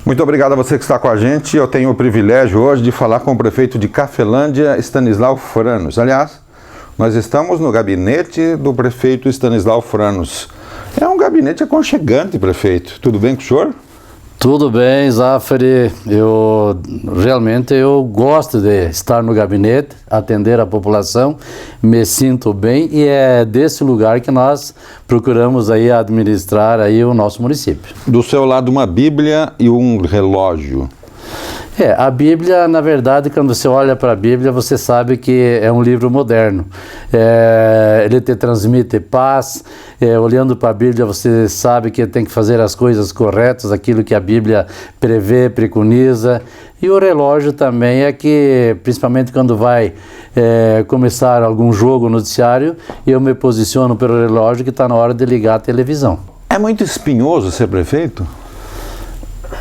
Muito obrigado a você que está com a gente. Eu tenho o privilégio hoje de falar com o prefeito de Cafelândia, Stanislau Franos. Aliás, nós estamos no gabinete do prefeito Stanislau Franos. É um gabinete aconchegante, prefeito. Tudo bem com o senhor? Tudo bem, Zafari. Eu realmente gosto de estar no gabinete, atender a população, me sinto bem e é desse lugar que nós procuramos aí administrar aí o nosso município. Do seu lado uma Bíblia e um relógio. A Bíblia, na verdade, quando você olha para a Bíblia, você sabe que é um livro moderno. Ele te transmite paz. Olhando para a Bíblia, você sabe que tem que fazer as coisas corretas, aquilo que a Bíblia prevê, preconiza. E o relógio também é que, principalmente quando vai começar algum jogo noticiário, eu me posiciono pelo relógio que está na hora de ligar a televisão. É muito espinhoso ser prefeito?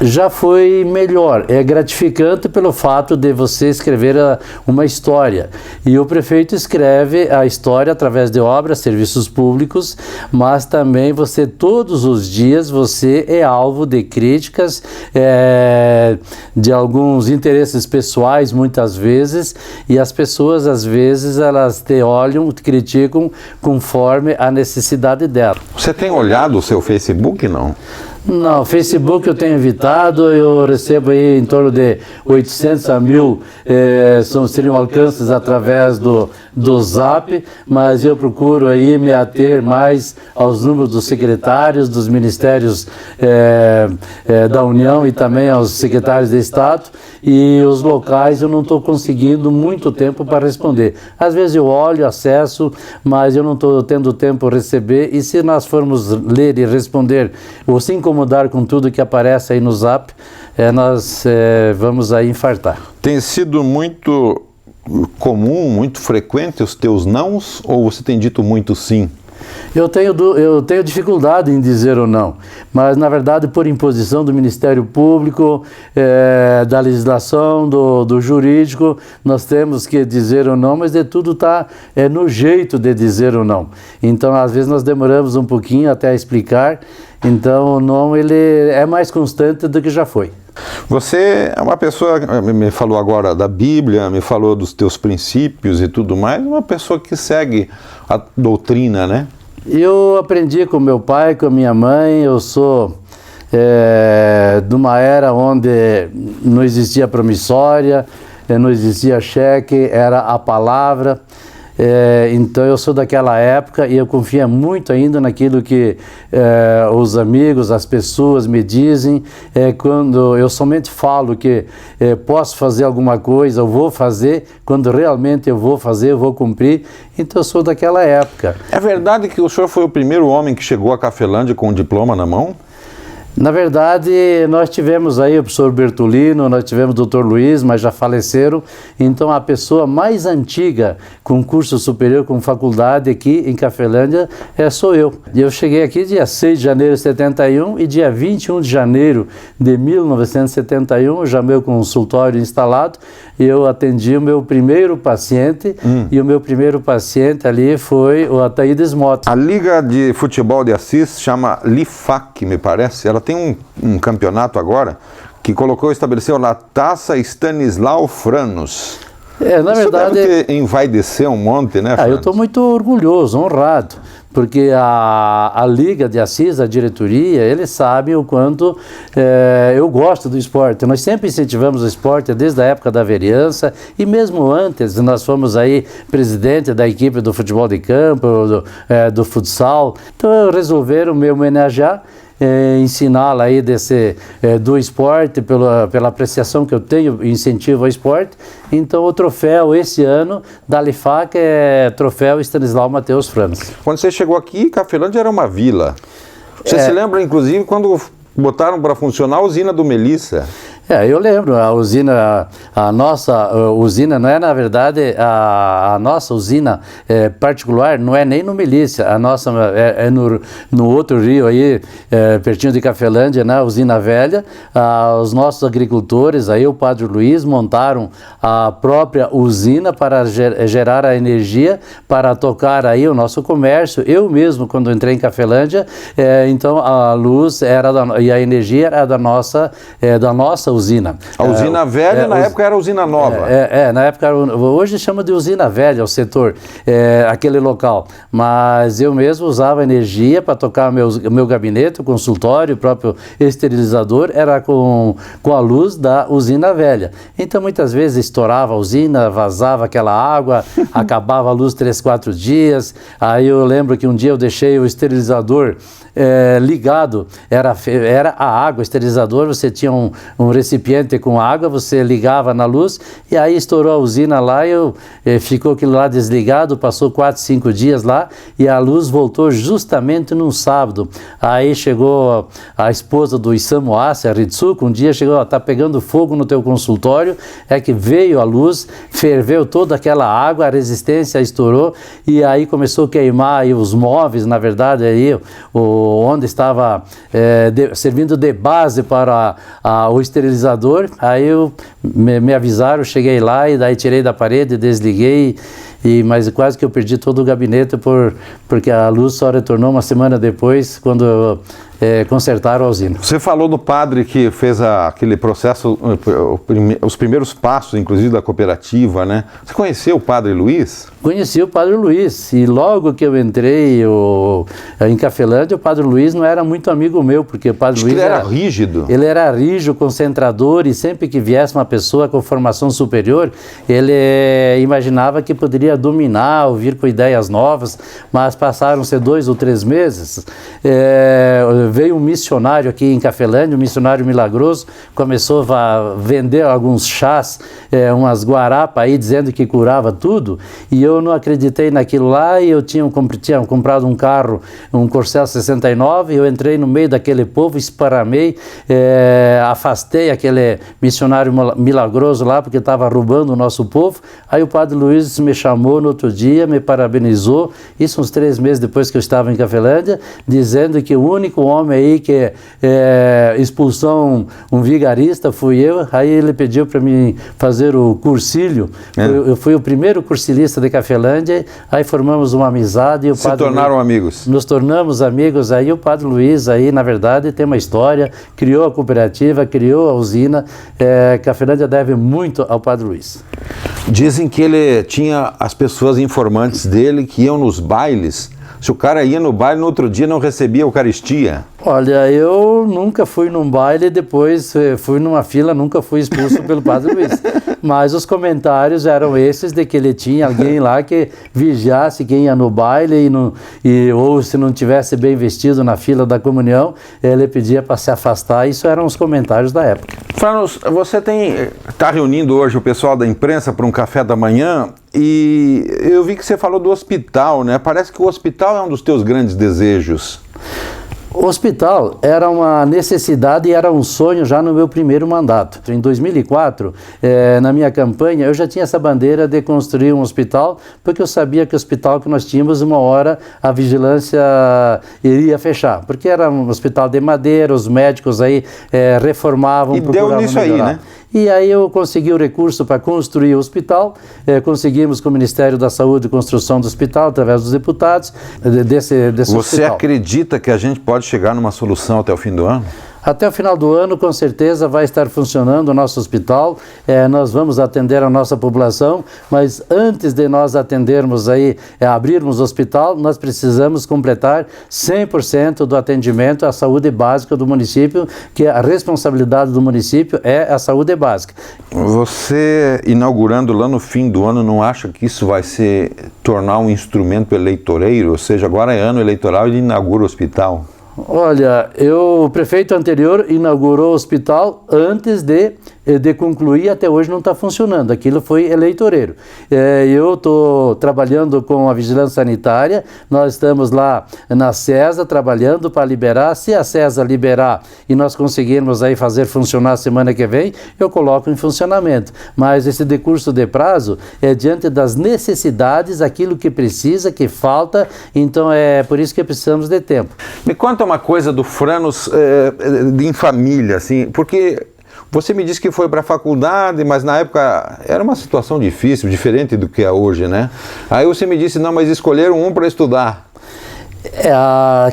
Já foi melhor, é gratificante pelo fato de você escrever uma história, e o prefeito escreve a história através de obras, serviços públicos, mas também você todos os dias você é alvo de críticas, de alguns interesses pessoais muitas vezes, e as pessoas às vezes elas te olham, te criticam conforme a necessidade dela. Você tem olhado o seu Facebook, não? Não, Facebook eu tenho evitado, eu recebo aí em torno de 800 a 1000, seriam alcances através do Zap, mas eu procuro aí me ater mais aos números dos secretários, dos ministérios da União e também aos secretários de Estado, e os locais eu não estou conseguindo muito tempo para responder. Às vezes eu olho, acesso, mas eu não estou tendo tempo para receber, e se nós formos ler e responder ou se incomodar com tudo que aparece aí no Zap, nós vamos aí infartar. Tem sido muito comum, muito frequente os teus nãos, ou você tem dito muito sim? Eu tenho dificuldade em dizer ou não, mas na verdade por imposição do Ministério Público, da legislação, do jurídico, nós temos que dizer ou não, mas de tudo está no jeito de dizer ou não. Então às vezes nós demoramos um pouquinho até explicar, então o não ele é mais constante do que já foi. Você é uma pessoa, me falou agora da Bíblia, me falou dos teus princípios e tudo mais, uma pessoa que segue a doutrina, né? Eu aprendi com meu pai, com minha mãe, eu sou de uma era onde não existia promissória, não existia cheque, era a palavra. Então eu sou daquela época e eu confio muito ainda naquilo que os amigos, as pessoas me dizem. Quando eu somente falo que posso fazer alguma coisa, eu vou fazer, quando realmente eu vou fazer, eu vou cumprir. Então eu sou daquela época. É verdade que o senhor foi o primeiro homem que chegou a Cafelândia com um diploma na mão? Na verdade, nós tivemos aí o professor Bertolino, nós tivemos o Dr. Luiz, mas já faleceram. Então, a pessoa mais antiga com curso superior, com faculdade aqui em Cafelândia, sou eu. E eu cheguei aqui dia 6 de janeiro de 71 e dia 21 de janeiro de 1971, já meu consultório instalado, eu atendi o meu primeiro paciente, e o meu primeiro paciente ali foi o Ataídes Mota. A Liga de Futebol de Assis chama LIFAC, me parece. Ela tem um campeonato agora que estabeleceu na Taça Stanislau Franos. Na verdade... Isso deve envaidecer um monte, né, Franos? Eu estou muito orgulhoso, honrado, porque a Liga de Assis, a diretoria, eles sabem o quanto eu gosto do esporte. Nós sempre incentivamos o esporte desde a época da vereança, e mesmo antes nós fomos aí presidente da equipe do futebol de campo, do futsal. Então resolveram me homenagear, ensiná-la aí do esporte, pela apreciação que eu tenho, incentivo ao esporte. Então o troféu esse ano da LIFAC é troféu Stanislau Mateus Franos. Quando você chegou aqui, Cafelândia era uma vila. Você se lembra, inclusive, quando botaram para funcionar a usina do Melissa? Eu lembro, a nossa usina não é, na verdade, a nossa usina particular, não é nem no Milícia, a nossa é no outro rio aí, pertinho de Cafelândia, na usina velha. Os nossos agricultores, aí o Padre Luiz, montaram a própria usina para gerar a energia, para tocar aí o nosso comércio. Eu mesmo, quando entrei em Cafelândia, então a luz e a energia era da nossa usina. A usina velha, na época, era a usina nova. Na época, hoje chama de usina velha, o setor, aquele local. Mas eu mesmo usava energia para tocar o meu gabinete, o consultório, o próprio esterilizador, era com a luz da usina velha. Então, muitas vezes estourava a usina, vazava aquela água, acabava a luz 3, 4 dias. Aí eu lembro que um dia eu deixei o esterilizador ligado, era a água, o esterilizador, você tinha um recipiente com água, você ligava na luz e aí estourou a usina lá e ficou aquilo lá desligado, passou 4, 5 dias lá e a luz voltou justamente num sábado. Aí chegou a esposa do Isamu Ase, a Ritsuko, um dia chegou, tá pegando fogo no teu consultório, que veio a luz, ferveu toda aquela água, a resistência estourou e aí começou a queimar aí os móveis, na verdade, aí onde estava servindo de base para o esterilizador. Aí me avisaram, cheguei lá e daí tirei da parede, desliguei, mas quase que eu perdi todo o gabinete porque a luz só retornou uma semana depois, quando consertaram a usina. Você falou do padre que fez aquele processo, os primeiros passos, inclusive, da cooperativa, né? Você conheceu o Padre Luiz? Conheci o Padre Luiz, e logo que eu entrei em Cafelândia, o Padre Luiz não era muito amigo meu, porque o Padre Luiz ele era rígido. Ele era rígido, concentrador, e sempre que viesse uma pessoa com formação superior, ele imaginava que poderia dominar, ou vir com ideias novas, mas passaram-se 2 ou 3 meses, veio um missionário aqui em Cafelândia, um missionário milagroso, começou a vender alguns chás, umas guarapas aí, dizendo que curava tudo, e eu não acreditei naquilo lá, e eu tinha comprado um carro, um Corcel 69, eu entrei no meio daquele povo, esparramei, afastei aquele missionário milagroso lá, porque estava roubando o nosso povo. Aí o Padre Luiz me chamou no outro dia, me parabenizou, isso uns 3 meses depois que eu estava em Cafelândia, dizendo que o único homem aí que expulsou um vigarista fui eu. Aí ele pediu para mim fazer o cursilho. Eu fui o primeiro cursilista de Cafelândia, aí formamos uma amizade. E o Se tornaram amigos? Nos tornamos amigos. Aí o Padre Luiz, aí, na verdade, tem uma história, criou a cooperativa, criou a usina. Cafelândia deve muito ao Padre Luiz. Dizem que ele tinha as pessoas informantes dele que iam nos bailes. Se o cara ia no baile, no outro dia não recebia a Eucaristia. Olha, eu nunca fui num baile, depois fui numa fila, nunca fui expulso pelo Padre Luiz. Mas os comentários eram esses, de que ele tinha alguém lá que vigiasse quem ia no baile ou se não tivesse bem vestido na fila da comunhão, ele pedia para se afastar. Isso eram os comentários da época. Franos, você está reunindo hoje o pessoal da imprensa para um café da manhã e eu vi que você falou do hospital, né? Parece que o hospital é um dos teus grandes desejos. O hospital era uma necessidade e era um sonho já no meu primeiro mandato. Em 2004, na minha campanha, eu já tinha essa bandeira de construir um hospital, porque eu sabia que o hospital que nós tínhamos, uma hora a vigilância iria fechar, porque era um hospital de madeira, os médicos aí reformavam, procuravam melhorar. E deu nisso aí, né? E aí eu consegui o recurso para construir o hospital, conseguimos com o Ministério da Saúde a construção do hospital, através dos deputados, desse hospital. Você acredita que a gente pode chegar numa solução até o fim do ano? Até o final do ano, com certeza, vai estar funcionando o nosso hospital. Nós vamos atender a nossa população, mas antes de nós atendermos aí, abrirmos o hospital, nós precisamos completar 100% do atendimento à saúde básica do município, que a responsabilidade do município é a saúde básica. Você, inaugurando lá no fim do ano, não acha que isso vai tornar um instrumento eleitoreiro? Ou seja, agora é ano eleitoral e ele inaugura o hospital? Olha, o prefeito anterior inaugurou o hospital antes de concluir, até hoje não está funcionando, aquilo foi eleitoreiro. Eu estou trabalhando com a vigilância sanitária, nós estamos lá na CESA trabalhando para liberar, se a CESA liberar e nós conseguirmos aí fazer funcionar semana que vem, eu coloco em funcionamento. Mas esse decurso de prazo é diante das necessidades, aquilo que precisa, que falta, então é por isso que precisamos de tempo. Me conta uma coisa do Franos em família, assim, porque você me disse que foi para a faculdade, mas na época era uma situação difícil, diferente do que é hoje, né? Aí você me disse, não, mas escolheram um para estudar.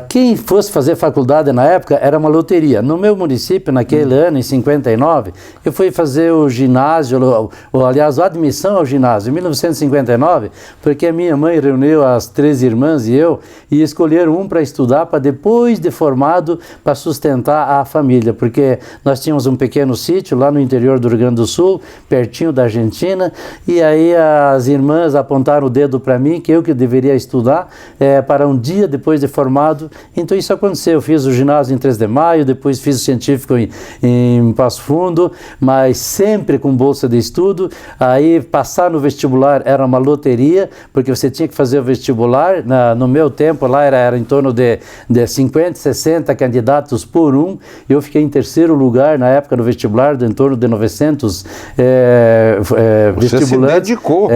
Quem fosse fazer faculdade na época era uma loteria. No meu município, naquele ano, em 59, eu fui fazer o ginásio, aliás, a admissão ao ginásio, em 1959, porque a minha mãe reuniu as 3 irmãs e eu, e escolheram um para estudar, para depois de formado, para sustentar a família, porque nós tínhamos um pequeno sítio lá no interior do Rio Grande do Sul, pertinho da Argentina, e aí as irmãs apontaram o dedo para mim, que eu que deveria estudar, para um dia depois de formado. Então isso aconteceu, eu fiz o ginásio em 3 de Maio, depois fiz o científico em Passo Fundo, mas sempre com bolsa de estudo. Aí passar no vestibular era uma loteria, porque você tinha que fazer o vestibular, no meu tempo lá era em torno de 50, 60 candidatos por um, eu fiquei em 3º lugar na época no vestibular, em torno de 900 vestibulantes. Você se dedicou.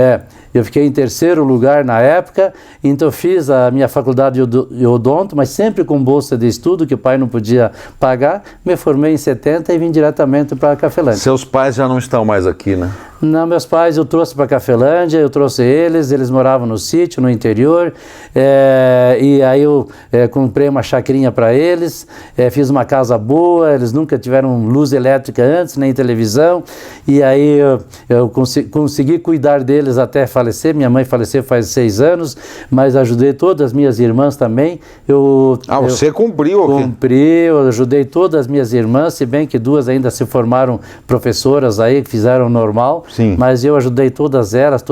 Eu fiquei em 3º lugar na época, então fiz a minha faculdade de odonto, mas sempre com bolsa de estudo, que o pai não podia pagar. Me formei em 70 e vim diretamente para Cafelândia. Seus pais já não estão mais aqui, né? Não, meus pais eu trouxe para Cafelândia, eu trouxe eles moravam no sítio, no interior, e aí eu comprei uma chacrinha para eles, fiz uma casa boa, eles nunca tiveram luz elétrica antes, nem televisão, e aí eu consegui cuidar deles até falecer. Minha mãe faleceu faz 6 anos, mas ajudei todas as minhas irmãs também. Você cumpriu? Cumpri, eu ajudei todas as minhas irmãs, se bem que 2 ainda se formaram professoras aí, que fizeram normal. Sim. Mas eu ajudei todas elas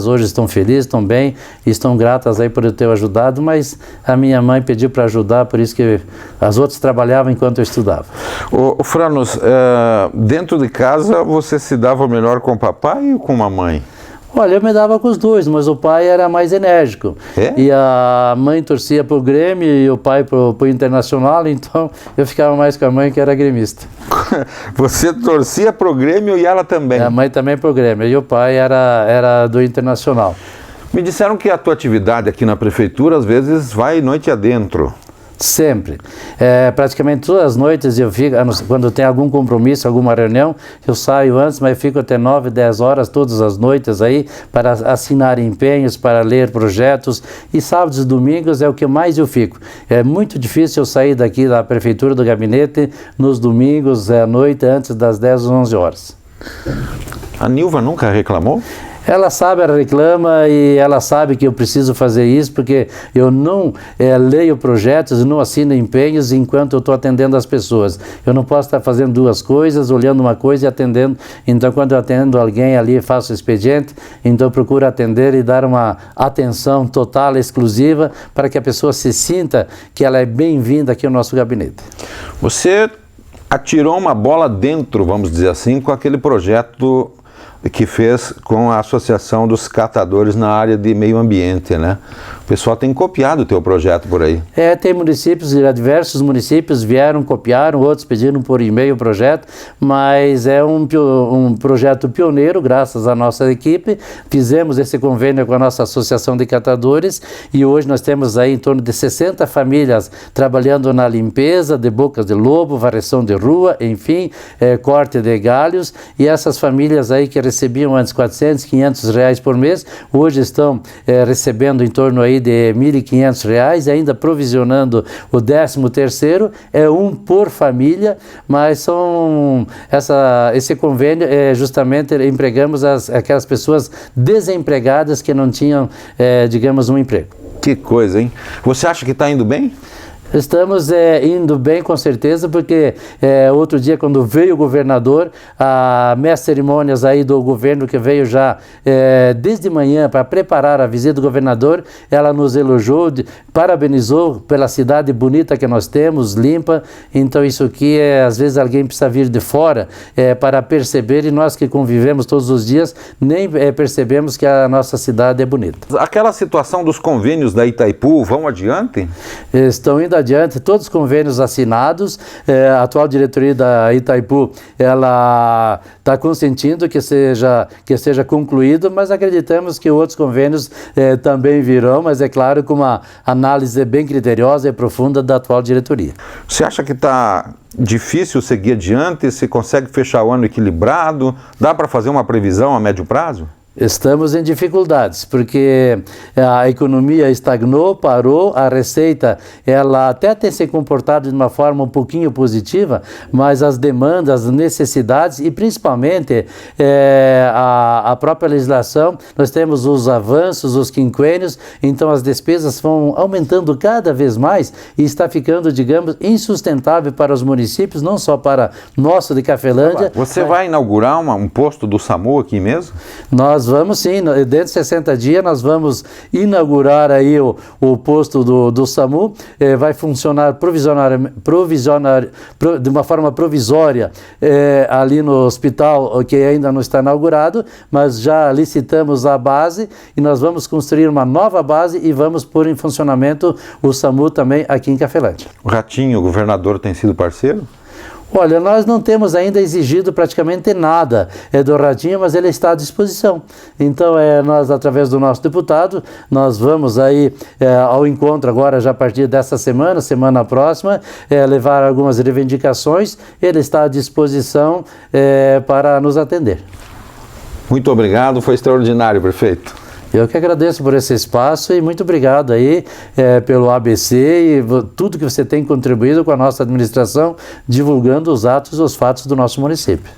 hoje estão felizes, estão bem, estão gratas aí por eu ter ajudado, mas a minha mãe pediu para ajudar, por isso que as outras trabalhavam enquanto eu estudava. Ô Franos, dentro de casa você se dava melhor com o papai ou com a mãe? Olha, eu me dava com os dois, mas o pai era mais enérgico. E a mãe torcia para o Grêmio e o pai para o Internacional, então eu ficava mais com a mãe, que era gremista. Você torcia para o Grêmio e ela também? A mãe também para o Grêmio, e o pai era do Internacional. Me disseram que a tua atividade aqui na prefeitura, às vezes, vai noite adentro. Sempre. Praticamente todas as noites eu fico, quando tem algum compromisso, alguma reunião, eu saio antes, mas eu fico até 9, 10 horas todas as noites aí para assinar empenhos, para ler projetos, e sábados e domingos é o que mais eu fico. É muito difícil eu sair daqui da prefeitura, do gabinete, nos domingos à noite, antes das 10 ou 11 horas. A Nilva nunca reclamou? Ela sabe, ela reclama, e ela sabe que eu preciso fazer isso, porque eu não leio projetos e não assino empenhos enquanto eu estou atendendo as pessoas. Eu não posso estar fazendo 2 coisas, olhando uma coisa e atendendo. Então, quando eu atendo alguém ali, faço o expediente, então eu procuro atender e dar uma atenção total, exclusiva, para que a pessoa se sinta que ela é bem-vinda aqui no nosso gabinete. Você atirou uma bola dentro, vamos dizer assim, com aquele projeto que fez com a Associação dos Catadores na área de meio ambiente, né? O pessoal tem copiado o teu projeto por aí. Tem municípios, diversos municípios vieram, copiaram, outros pediram por e-mail o projeto, mas é um projeto pioneiro, graças à nossa equipe. Fizemos esse convênio com a nossa Associação de Catadores, e hoje nós temos aí em torno de 60 famílias trabalhando na limpeza de bocas de lobo, varreção de rua, enfim, corte de galhos, e essas famílias aí que recebiam antes 400, 500 reais por mês, hoje estão recebendo em torno aí de R$1.500, ainda provisionando o 13º, um por família, mas esse convênio justamente empregamos aquelas pessoas desempregadas que não tinham, digamos, um emprego. Que coisa, hein? Você acha que está indo bem? Estamos indo bem, com certeza, porque outro dia, quando veio o governador, a mestre cerimônias aí do governo, que veio já desde manhã para preparar a visita do governador, ela nos elogiou, parabenizou pela cidade bonita que nós temos, limpa. Então isso aqui, às vezes alguém precisa vir de fora para perceber, e nós que convivemos todos os dias, nem percebemos que a nossa cidade é bonita. Aquela situação dos convênios da Itaipu, vão adiante? Estão indo adiante, todos os convênios assinados. A atual diretoria da Itaipu, ela está consentindo que seja concluído, mas acreditamos que outros convênios também virão, mas é claro, com uma análise bem criteriosa e profunda da atual diretoria. Você acha que está difícil seguir adiante? Se consegue fechar o ano equilibrado? Dá para fazer uma previsão a médio prazo? Estamos em dificuldades, porque a economia estagnou, parou, a receita ela até tem se comportado de uma forma um pouquinho positiva, mas as demandas, as necessidades e principalmente a própria legislação, nós temos os avanços, os quinquênios, então as despesas vão aumentando cada vez mais e está ficando, digamos, insustentável para os municípios, não só para nosso de Cafelândia. Você vai inaugurar um posto do SAMU aqui mesmo? Nós vamos sim, dentro de 60 dias nós vamos inaugurar aí o posto do SAMU, vai funcionar de uma forma provisória ali no hospital, que ainda não está inaugurado, mas já licitamos a base e nós vamos construir uma nova base e vamos pôr em funcionamento o SAMU também aqui em Cafelândia. O Ratinho, o governador, tem sido parceiro? Olha, nós não temos ainda exigido praticamente nada do Ratinho, mas ele está à disposição. Então, nós, através do nosso deputado, nós vamos aí ao encontro agora, já a partir dessa semana próxima, levar algumas reivindicações. Ele está à disposição para nos atender. Muito obrigado, foi extraordinário, prefeito. Eu que agradeço por esse espaço e muito obrigado aí pelo ABC e tudo que você tem contribuído com a nossa administração, divulgando os atos e os fatos do nosso município.